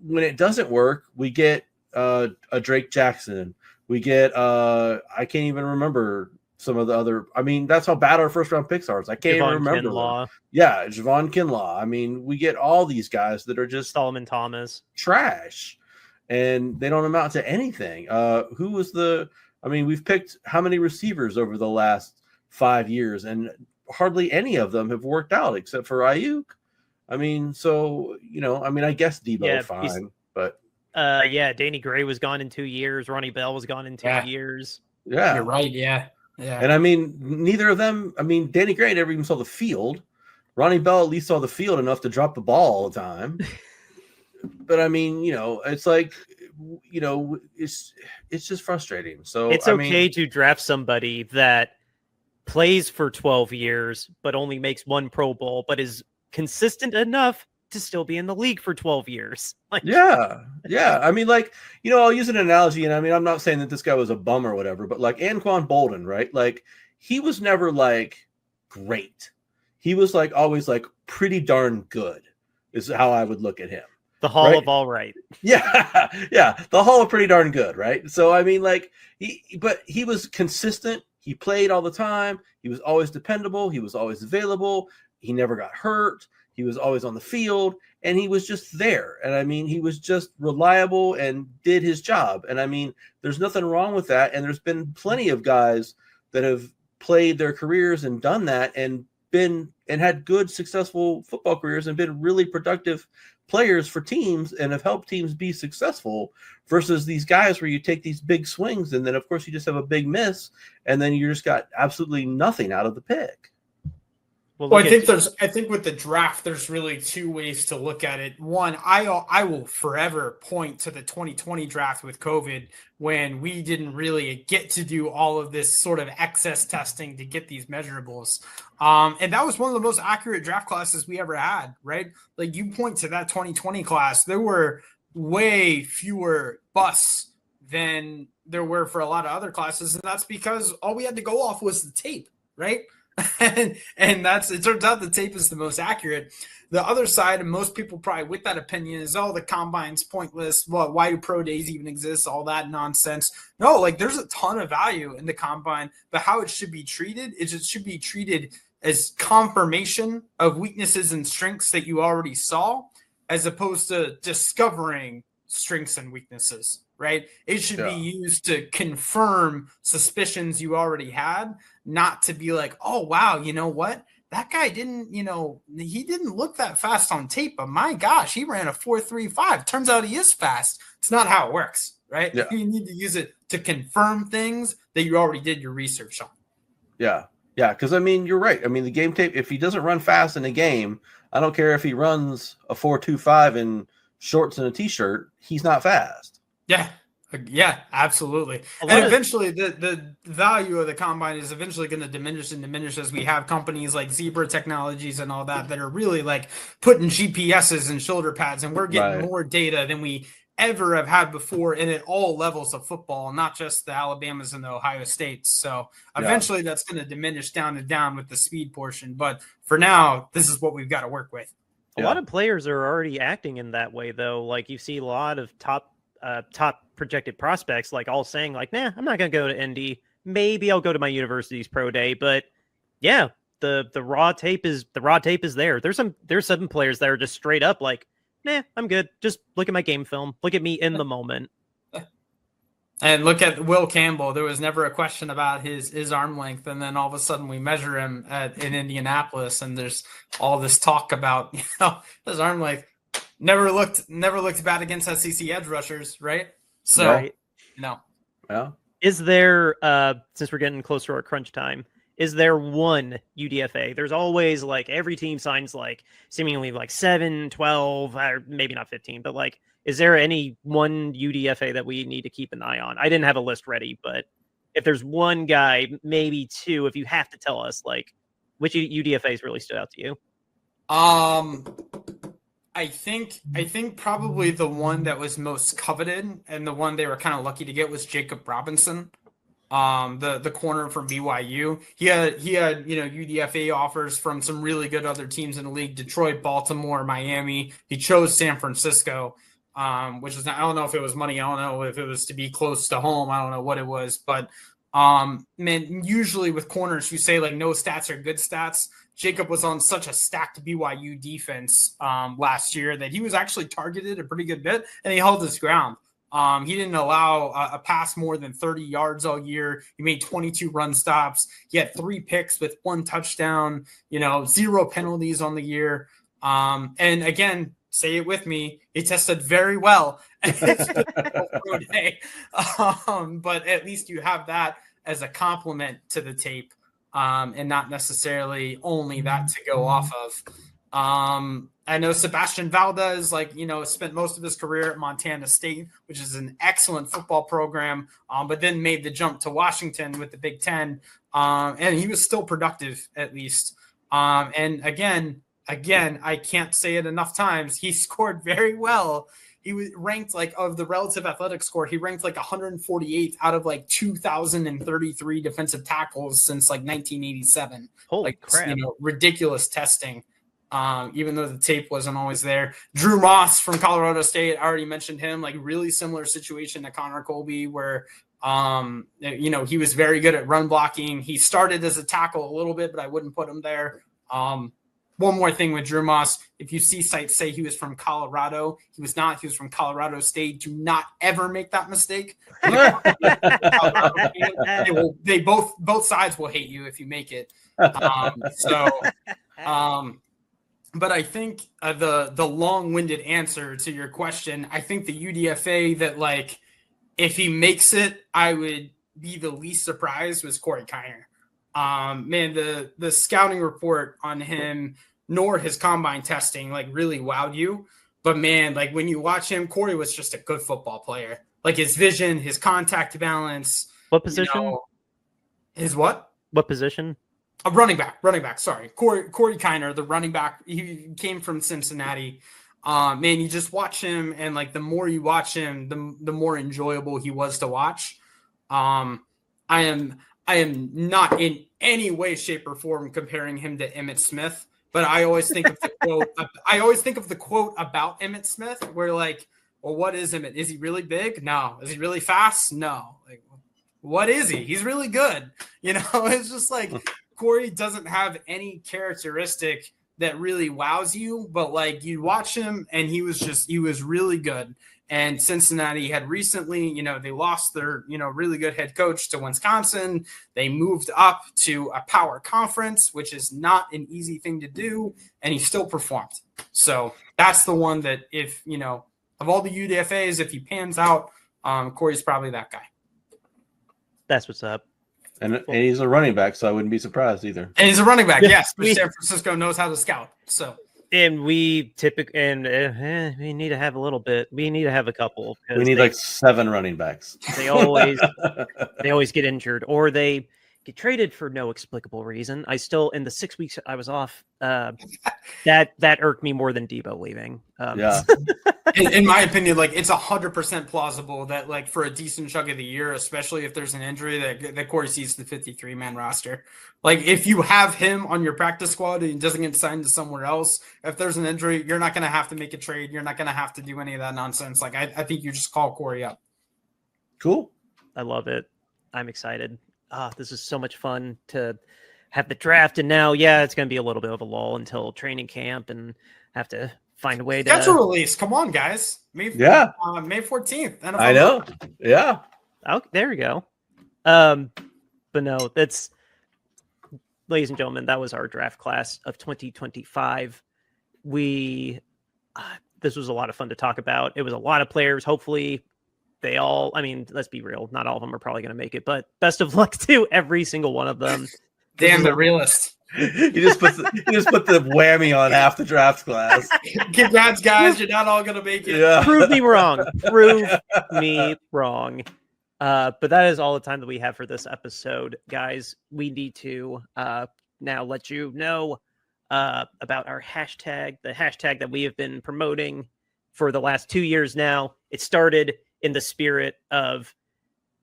when it doesn't work, we get a Drake Jackson. We get I can't even remember some of the other. I mean, that's how bad our first round picks are. I can't even remember. Kinlaw. Yeah, Javon Kinlaw. I mean, we get all these guys that are just Solomon Thomas trash. And they don't amount to anything. Who was we've picked how many receivers over the last 5 years, and hardly any of them have worked out except for Ayuk. I mean, so, I guess Debo fine, but. Danny Gray was gone in 2 years. Ronnie Bell was gone in 2 years. Yeah. You're right. Yeah. Yeah. And I mean, neither of them, Danny Gray never even saw the field. Ronnie Bell at least saw the field enough to drop the ball all the time. But I mean, it's like, it's just frustrating. So it's okay to draft somebody that plays for 12 years, but only makes one Pro Bowl, but is consistent enough to still be in the league for 12 years. Yeah. I mean, I'll use an analogy, and I'm not saying that this guy was a bum or whatever, but like Anquan Bolden, right? Like he was never like great. He was like always like pretty darn good is how I would look at him. The Hall of All Right. Yeah. The Hall of pretty darn good, right? So, I mean, but he was consistent. He played all the time. He was always dependable. He was always available. He never got hurt. He was always on the field, and he was just there. And, I mean, he was just reliable and did his job. And, I mean, there's nothing wrong with that. And there's been plenty of guys that have played their careers and done that and had good, successful football careers and been really productive players for teams and have helped teams be successful versus these guys where you take these big swings and then of course you just have a big miss and then you just got absolutely nothing out of the pick. Well, I think with the draft, there's really two ways to look at it. One, I will forever point to the 2020 draft with COVID when we didn't really get to do all of this sort of excess testing to get these measurables. And that was one of the most accurate draft classes we ever had, right? Like you point to that 2020 class, there were way fewer busts than there were for a lot of other classes. And that's because all we had to go off was the tape, right? and it turns out the tape is the most accurate. The other side, and most people probably with that opinion, is the combine's pointless. Well, why do pro days even exist? All that nonsense. No, there's a ton of value in the combine, but how it should be treated is it should be treated as confirmation of weaknesses and strengths that you already saw, as opposed to discovering strengths and weaknesses, right? It should be used to confirm suspicions you already had, not to be like, oh, wow, you know what? That guy didn't, he didn't look that fast on tape, but my gosh, he ran a 4.35. Turns out he is fast. It's not how it works, right? Yeah. You need to use it to confirm things that you already did your research on. Yeah. Because, you're right. The game tape, if he doesn't run fast in a game, I don't care if he runs a 4.25 in shorts and a T-shirt, he's not fast. Yeah, absolutely. And eventually the value of the combine is eventually going to diminish as we have companies like Zebra Technologies and all that are really putting GPSs and shoulder pads, and we're getting more data than we ever have had before, and at all levels of football, not just the Alabamas and the Ohio States. So eventually that's going to diminish down with the speed portion. But for now, this is what we've got to work with. A lot of players are already acting in that way, though. Like you see a lot of top projected prospects, like all saying, like, "Nah, I'm not gonna go to Indy. Maybe I'll go to my university's pro day." But yeah, the raw tape is there. There's some players that are just straight up like, "Nah, I'm good. Just look at my game film. Look at me in the moment." And look at Will Campbell. There was never a question about his arm length, and then all of a sudden we measure him in Indianapolis, and there's all this talk about his arm length. Never looked bad against SEC edge rushers, right? So right. Yeah. Is there since we're getting closer to our crunch time, is there one UDFA? There's always like every team signs like seemingly like 7, 12, or maybe not 15, but like, is there any one UDFA that we need to keep an eye on? I didn't have a list ready, but if there's one guy, maybe two, if you have to tell us, like, which UDFAs really stood out to you? I think probably the one that was most coveted and the one they were kind of lucky to get was Jacob Robinson, the corner from BYU. He had UDFA offers from some really good other teams in the league: Detroit, Baltimore, Miami. He chose San Francisco. Which is, I don't know if it was money. I don't know if it was to be close to home. I don't know what it was, but man, usually with corners, you say like no stats are good stats. Jacob was on such a stacked BYU defense last year that he was actually targeted a pretty good bit, and he held his ground. He didn't allow a pass more than 30 yards all year. He made 22 run stops. He had 3 picks with 1 touchdown. 0 penalties on the year. And again, say it with me, he tested very well. But at least you have that as a compliment to the tape, and not necessarily only that to go off of. I know Sebastian Valdez, spent most of his career at Montana State, which is an excellent football program, but then made the jump to Washington with the Big Ten, and he was still productive at least. And again, I can't say it enough times. He scored very well. He was ranked of the relative athletic score, he ranked 148th out of 2,033 defensive tackles since 1987. Holy crap. Ridiculous testing. Even though the tape wasn't always there. Drew Moss from Colorado State, I already mentioned him, really similar situation to Connor Colby where, he was very good at run blocking. He started as a tackle a little bit, but I wouldn't put him there. One more thing with Drew Moss, if you see sites say he was from Colorado, he was not. He was from Colorado State. Do not ever make that mistake. Both sides will hate you if you make it. But I think the long-winded answer to your question, I think the UDFA that if he makes it, I would be the least surprised was Corey Kiner. Man, the scouting report on him, nor his combine testing, really wowed you. But man, when you watch him, Corey was just a good football player. His vision, his contact balance. What position? His what? What position? A running back. Sorry. Corey Kiner, the running back. He came from Cincinnati. Man, you just watch him, and the more you watch him, the more enjoyable he was to watch. I am not in any way, shape, or form comparing him to Emmitt Smith, but I always think of the quote. I always think of the quote about Emmitt Smith, where well, what is Emmitt? Is he really big? No. Is he really fast? No. What is he? He's really good. It's just Corey doesn't have any characteristic that really wows you, but you watch him and he was really good. And Cincinnati had recently, they lost their, really good head coach to Wisconsin. They moved up to a power conference, which is not an easy thing to do. And he still performed. So that's the one that if, of all the UDFAs, if he pans out, Corey's probably that guy. That's what's up. And he's a running back, so I wouldn't be surprised either. And he's a running back, yes. But San Francisco knows how to scout. So. And we we need to have a little bit. We need to have a couple. We need 7 running backs. They always get injured, or they get traded for no explicable reason. I still, in the 6 weeks I was off, that irked me more than Debo leaving. Yeah. In my opinion, like it's 100% plausible that like for a decent chunk of the year, especially if there's an injury, that Corey sees the 53-man roster. Like if you have him on your practice squad and he doesn't get signed to somewhere else, if there's an injury, you're not going to have to make a trade. You're not going to have to do any of that nonsense. Like I think you just call Corey up. Cool. I love it. I'm excited. This is so much fun to have the draft. And now, it's going to be a little bit of a lull until training camp and have to find a way to schedule release. Come on, guys. May 14th. NFL I know. Yeah. Oh, there we go. But no, that's, ladies and gentlemen, that was our draft class of 2025. This was a lot of fun to talk about. It was a lot of players. Hopefully they all, I mean, let's be real, not all of them are probably going to make it, but best of luck to every single one of them. Damn, the realist. You just put the whammy on half the draft class. Congrats, guys. You're not all going to make it. Yeah. Prove me wrong. Prove me wrong. But that is all the time that we have for this episode, guys. We need to now let you know about our hashtag, the hashtag that we have been promoting for the last 2 years now. It started in the spirit of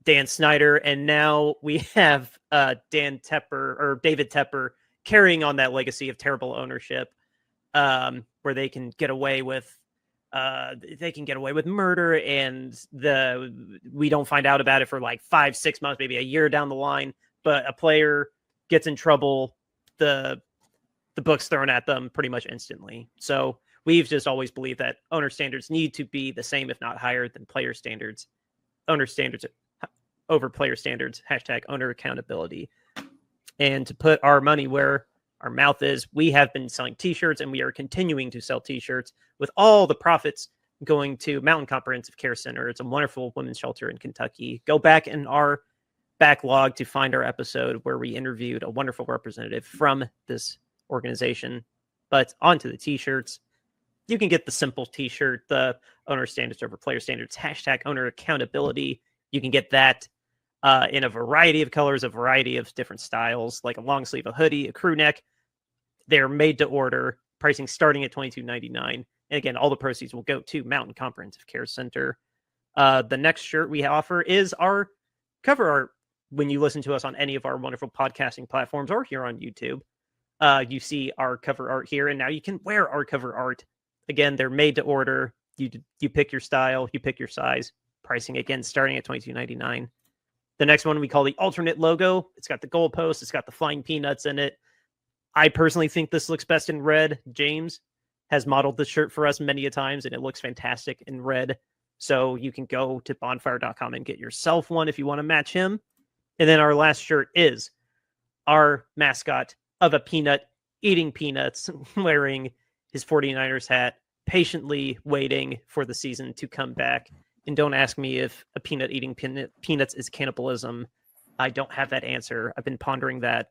Dan Snyder, and now we have David Tepper carrying on that legacy of terrible ownership, where they can get away with murder, and we don't find out about it for like 5-6 months, maybe a year down the line. But a player gets in trouble, the book's thrown at them pretty much instantly. So we've just always believed that owner standards need to be the same, if not higher, than player standards. Owner standards over player standards. Hashtag owner accountability. And to put our money where our mouth is, we have been selling t-shirts, and we are continuing to sell t-shirts, with all the profits going to Mountain Comprehensive Care Center. It's a wonderful women's shelter in Kentucky. Go back in our backlog to find our episode where we interviewed a wonderful representative from this organization. But onto the t-shirts. You can get the simple t-shirt, the owner standards over player standards, hashtag owner accountability. You can get that in a variety of colors, a variety of different styles, like a long sleeve, a hoodie, a crew neck. They're made to order, pricing starting at $22.99. And again, all the proceeds will go to Mountain Comprehensive Care Center. The next shirt we offer is our cover art. When you listen to us on any of our wonderful podcasting platforms or here on YouTube, you see our cover art here, and now you can wear our cover art. Again, they're made to order. You pick your style, you pick your size. Pricing, again, starting at $22.99. The next one we call the alternate logo. It's got the goalpost. It's got the flying peanuts in it. I personally think this looks best in red. James has modeled this shirt for us many a times, and it looks fantastic in red. So you can go to bonfire.com and get yourself one if you want to match him. And then our last shirt is our mascot of a peanut eating peanuts, wearing his 49ers hat, patiently waiting for the season to come back. And don't ask me if a peanut eating peanuts is cannibalism. I don't have that answer. I've been pondering that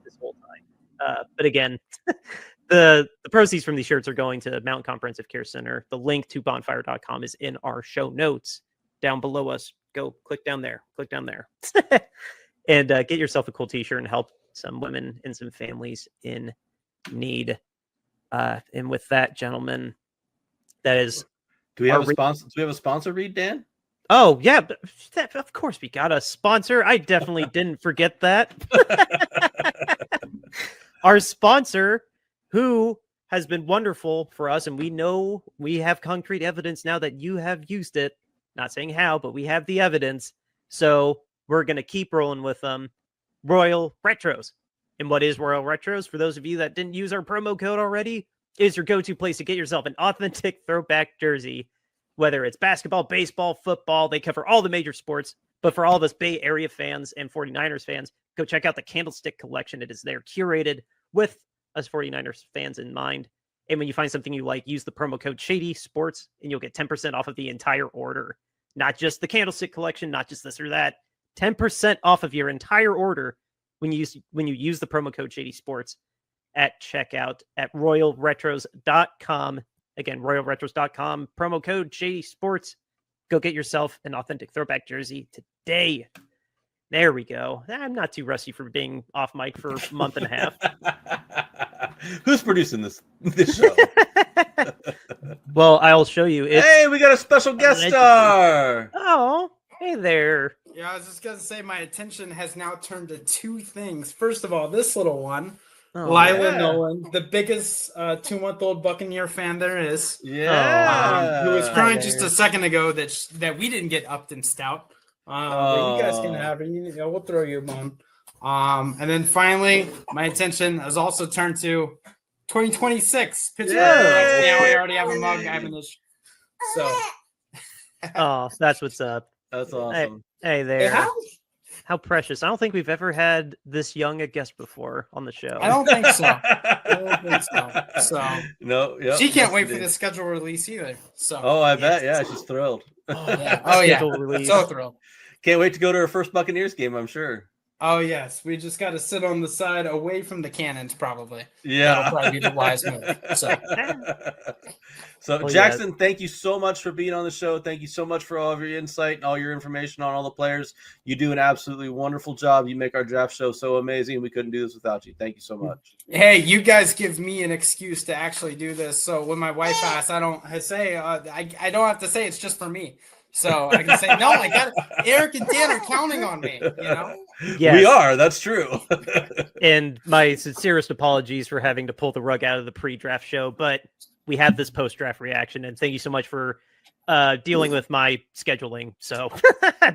this whole time. But again, the proceeds from these shirts are going to Mountain Comprehensive Care Center. The link to bonfire.com is in our show notes down below us. Go click down there. Click down there. And get yourself a cool t-shirt and help some women and some families in need. And with that, gentlemen, that is... Do we have a sponsor? Do we have a sponsor read, Dan? Oh, yeah, but of course we got a sponsor. I definitely didn't forget that. Our sponsor, who has been wonderful for us, and we know we have concrete evidence now that you have used it. Not saying how, but we have the evidence. So we're going to keep rolling with them. Royal Retros. And what is Royal Retros? For those of you that didn't use our promo code already, is your go-to place to get yourself an authentic throwback jersey. Whether it's basketball, baseball, football, they cover all the major sports. But for all of us Bay Area fans and 49ers fans, go check out the Candlestick collection. It is there, curated with us 49ers fans in mind. And when you find something you like, use the promo code Shady Sports, and you'll get 10% off of the entire order. Not just the Candlestick collection, not just this or that. 10% off of your entire order when you use the promo code Shady Sports at checkout at royalretros.com. Again, royalretros.com, promo code Shady Sports. Go get yourself an authentic throwback jersey today. There we go. I'm not too rusty for being off mic for a month and a half. Who's producing this show? Well, I'll show you. Hey, we got a special guest star. Oh, hey there. Yeah, I was just gonna say my attention has now turned to two things. First of all, this little one, Lila Nolan, the biggest 2-month-old Buccaneer fan there is. Yeah. Who was crying just a second ago that we didn't get Upton Stout. But you guys can have it. We'll throw you a bone. And then finally, my attention has also turned to 2026 Pittsburgh. Now we already have a mug. I have an issue. So. Oh, that's what's up. That's awesome. Hey there. Hey, how precious. I don't think we've ever had this young a guest before on the show. I don't think so. So no, yep, she can't wait for the schedule release either. So I bet. Yeah, she's thrilled. Oh yeah. So thrilled. Can't wait to go to her first Buccaneers game, I'm sure. Oh yes, we just got to sit on the side away from the cannons, probably. Yeah, that'll probably be the wise move. So Jackson, thank you so much for being on the show. Thank you so much for all of your insight and all your information on all the players. You do an absolutely wonderful job. You make our draft show so amazing. We couldn't do this without you. Thank you so much. Hey, you guys give me an excuse to actually do this. So when my wife asks, I don't have to say it's just for me. So I can say, no, I got it. Eric and Dan are counting on me, Yes. We are. That's true. And my sincerest apologies for having to pull the rug out of the pre-draft show, but we have this post-draft reaction, and thank you so much for dealing with my scheduling. So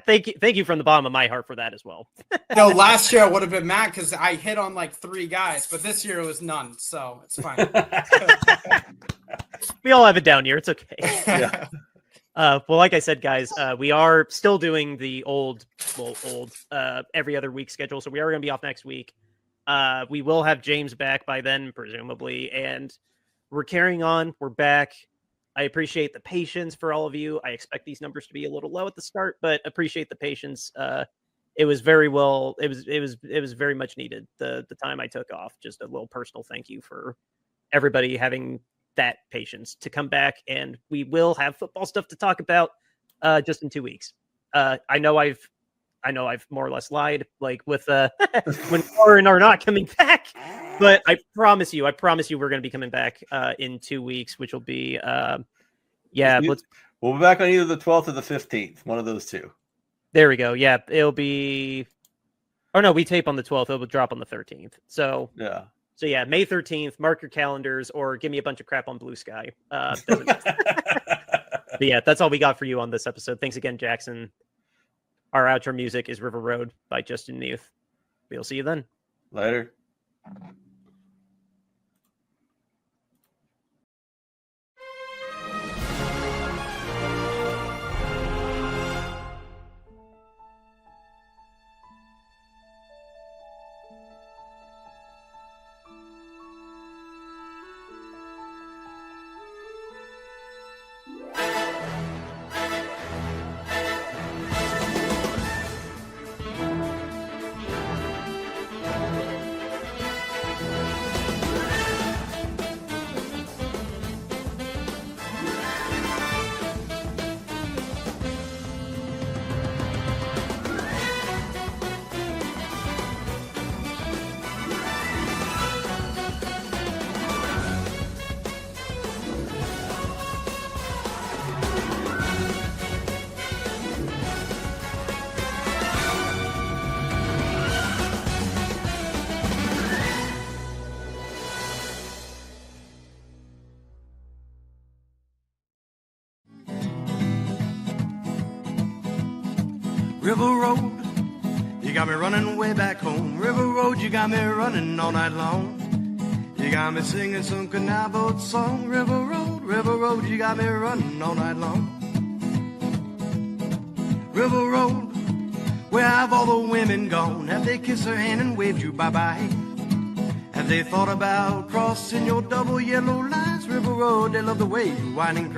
thank you from the bottom of my heart for that as well. Last year I would have been mad because I hit on like 3 guys, but this year it was none, so it's fine. We all have it down here. It's okay. Yeah. Well, like I said, guys, we are still doing the old every other week schedule. So we are going to be off next week. We will have James back by then, presumably. And we're carrying on. We're back. I appreciate the patience for all of you. I expect these numbers to be a little low at the start, but appreciate the patience. It was very well. It was very much needed. The time I took off. Just a little personal thank you for everybody having that patience to come back, and we will have football stuff to talk about just in 2 weeks. I know I've more or less lied, like with when Warren are not coming back, but I promise you we're going to be coming back in 2 weeks, which will be we'll be back on either the 12th or the 15th, one of those two. There we go. Yeah, it'll be. Oh no, we tape on the 12th. It will drop on the 13th. So yeah. So yeah, May 13th, mark your calendars or give me a bunch of crap on Blue Sky. But yeah, that's all we got for you on this episode. Thanks again, Jackson. Our outro music is River Road by Justin Neath. We'll see you then. Later. River Road, you got me running way back home. River Road, you got me running all night long. You got me singing some canal boat song. River Road, you got me running all night long. River Road, where have all the women gone? Have they kissed her hand and waved you bye-bye? Have they thought about crossing your double yellow lines? River Road, they love the way you whine and cry.